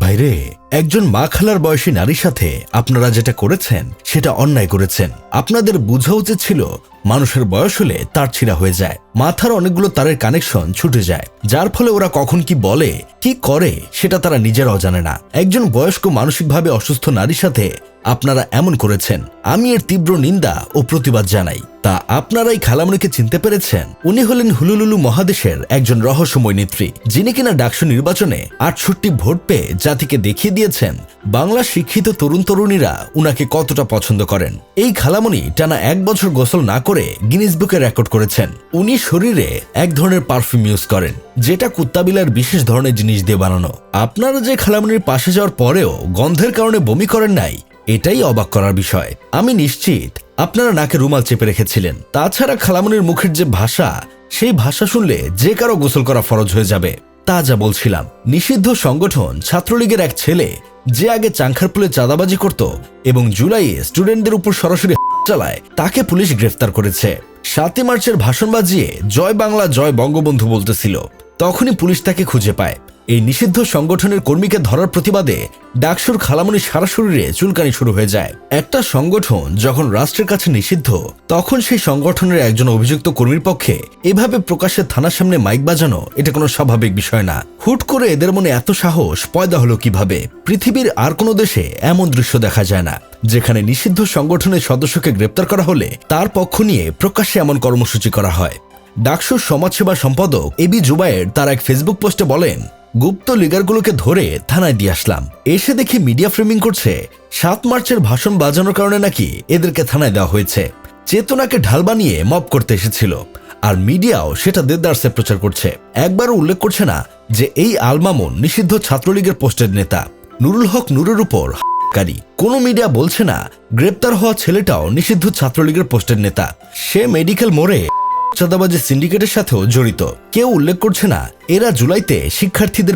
ভাইরে, একজন মা খালার বয়সী নারীর সাথে আপনারা যেটা করেছেন সেটা অন্যায় করেছেন। আপনাদের বোঝা উচিত ছিল মানুষের বয়স হলে তার ছিঁড়া হয়ে যায়, মাথার অনেকগুলো তারের কানেকশন ছুটে যায়, যার ফলে ওরা কখন কি বলে কি করে সেটা তারা নিজেরাও জানে না। একজন বয়স্ক মানসিকভাবে অসুস্থ নারীর সাথে আপনারা এমন করেছেন, আমি এর তীব্র নিন্দা ও প্রতিবাদ জানাই। তা আপনারাই খালামণিকে চিনতে পেরেছেন। উনি হলেন হুলুলুলু মহাদেশের একজন রহস্যময় নেত্রী, যিনি কিনা ডাকসু নির্বাচনে 68 ভোট পেয়ে জাতিকে দেখিয়ে দিয়েছেন বাংলা শিক্ষিত তরুণ তরুণীরা উনাকে কতটা পছন্দ করেন। এই খালামণি টানা 1 বছর গোসল না করে গিনিস বুকে রেকর্ড করেছেন। উনি শরীরে এক ধরনের পারফিউম ইউজ করেন, যেটা কুত্তাবিলার বিশেষ ধরনের জিনিস দিয়ে বানানো। আপনারা যে খালামণির পাশে যাওয়ার পরেও গন্ধের কারণে বমি করেন নাই, এটাই অবাক করার বিষয়। আমি নিশ্চিত আপনারা নাকে রুমাল চেপে রেখেছিলেন। তাছাড়া খালামণির মুখের যে ভাষা, সেই ভাষা শুনলে যে কারো গোসল করা ফরজ হয়ে যাবে। তা যা বলছিলাম, নিষিদ্ধ সংগঠন ছাত্রলীগের এক ছেলে যে আগে চাংখারপুলে চাঁদাবাজি করত এবং জুলাইয়ে স্টুডেন্টদের উপর সরাসরি চালায়, তাকে পুলিশ গ্রেফতার করেছে। 7 মার্চের ভাষণ বাজিয়ে জয় বাংলা জয় বঙ্গবন্ধু বলতেছিল, তখনই পুলিশ তাকে খুঁজে পায়। এই নিষিদ্ধ সংগঠনের কর্মীকে ধরার প্রতিবাদে ডাকসুর খালামণি সারা শরীরে চুলকানি শুরু হয়ে যায়। একটা সংগঠন যখন রাষ্ট্রের কাছে নিষিদ্ধ, তখন সেই সংগঠনের একজন অভিযুক্ত কর্মীর পক্ষে এভাবে প্রকাশ্যে থানার সামনে মাইক বাজানো এটা কোনো স্বাভাবিক বিষয় না। হুট করে এদের মনে এত সাহস পয়দা হলো কিভাবে? পৃথিবীর আর কোনো দেশে এমন দৃশ্য দেখা যায় না, যেখানে নিষিদ্ধ সংগঠনের সদস্যকে গ্রেপ্তার করা হলে তার পক্ষ নিয়ে প্রকাশ্যে এমন কর্মসূচি করা হয়। ডাকসুর সমাজসেবা সম্পাদক এবি জুবায়ের তার এক ফেসবুক পোস্টে বলেন, গুপ্ত লিগারগুলোকে ধরে থানায় দিয়ে আসলাম, এসে দেখি মিডিয়া ফ্রেমিং করছে 7 মার্চের ভাষণ বাজানোর কারণে নাকি এদেরকে থানায় দেওয়া হয়েছে। চেতনাকে ঢাল বানিয়ে মব করতে এসেছিল, আর মিডিয়াও সেটা দেদারসে প্রচার করছে। একবারও উল্লেখ করছে না যে এই আল মামুন নিষিদ্ধ ছাত্রলীগের পোস্টের নেতা, নুরুল হক নূরের উপর কারী। কোনো মিডিয়া বলছে না গ্রেপ্তার হওয়া ছেলেটাও নিষিদ্ধ ছাত্রলীগের পোস্টের নেতা, সে মেডিকেল মোড়ে চাঁদাবাজি সিন্ডিকেটের সাথেও জড়িত। কেউ উল্লেখ করছে না এরা জুলাইতে শিক্ষার্থীদের।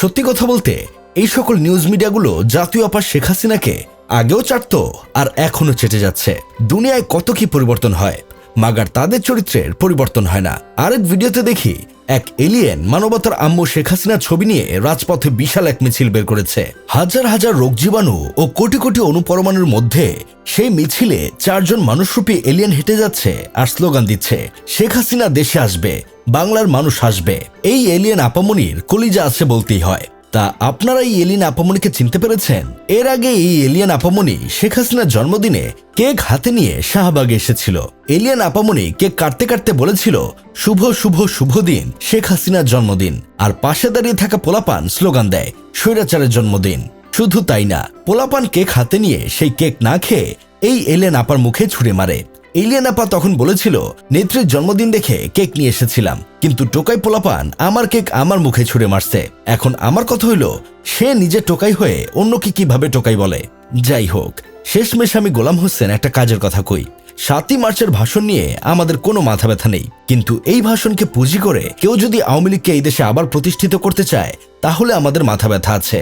সত্যি কথা বলতে, এই সকল নিউজ মিডিয়াগুলো জাতীয় আপা শেখ হাসিনাকে আগেও চাটত আর এখনো চেটে যাচ্ছে। দুনিয়ায় কত কি পরিবর্তন হয়, মাগার তাদের চরিত্রের পরিবর্তন হয় না। আরেক ভিডিওতে দেখি এক এলিয়েন মানবতার আম্মু শেখ হাসিনার ছবি নিয়ে রাজপথে বিশাল এক মিছিল বের করেছে। হাজার হাজার রোগ জীবাণু ও কোটি কোটি অণুপরমাণুর মধ্যে সেই মিছিলে 4 জন মানুষরূপী এলিয়েন হেঁটে যাচ্ছে আর স্লোগান দিচ্ছে, শেখ হাসিনা দেশে আসবে, বাংলার মানুষ আসবে। এই এলিয়েন আপামনির কলিজা আছে বলতেই হয়। তা আপনারা এই এলিয়েন আপামনিকে চিনতে পেরেছেন? এর আগে এই এলিয়েন আপামনি শেখ হাসিনার জন্মদিনে কেক হাতে নিয়ে শাহবাগে এসেছিল। এলিয়েন আপামনি কেক কাটতে কাটতে বলেছিল, শুভ শুভ শুভ দিন, শেখ হাসিনার জন্মদিন। আর পাশে দাঁড়িয়ে থাকা পোলাপান স্লোগান দেয়, স্বৈরাচারের জন্মদিন। শুধু তাই না, পোলাপান কেক হাতে নিয়ে সেই কেক না খেয়ে এই এলিয়েন আপার মুখে ছুঁড়ে মারে। এলিয়েন আপা তখন বলেছিল, নেত্রীর জন্মদিন দেখে কেক নিয়ে এসেছিলাম, কিন্তু টোকাই পোলাপান আমার কেক আমার মুখে ছুঁড়ে মারছে। এখন আমার কথা হইলো, সে নিজে টোকাই হয়ে অন্যকে কিভাবে টোকাই বলে? যাই হোক, শেষমেশ আমি গোলাম হোসেন একটা কাজের কথা কই। 7 মার্চের ভাষণ নিয়ে আমাদের কোনো মাথা ব্যথা নেই, কিন্তু এই ভাষণকে পুঁজি করে কেউ যদি আওয়ামী লীগকে এই দেশে আবার প্রতিষ্ঠিত করতে চায়, তাহলে আমাদের মাথা ব্যথা আছে।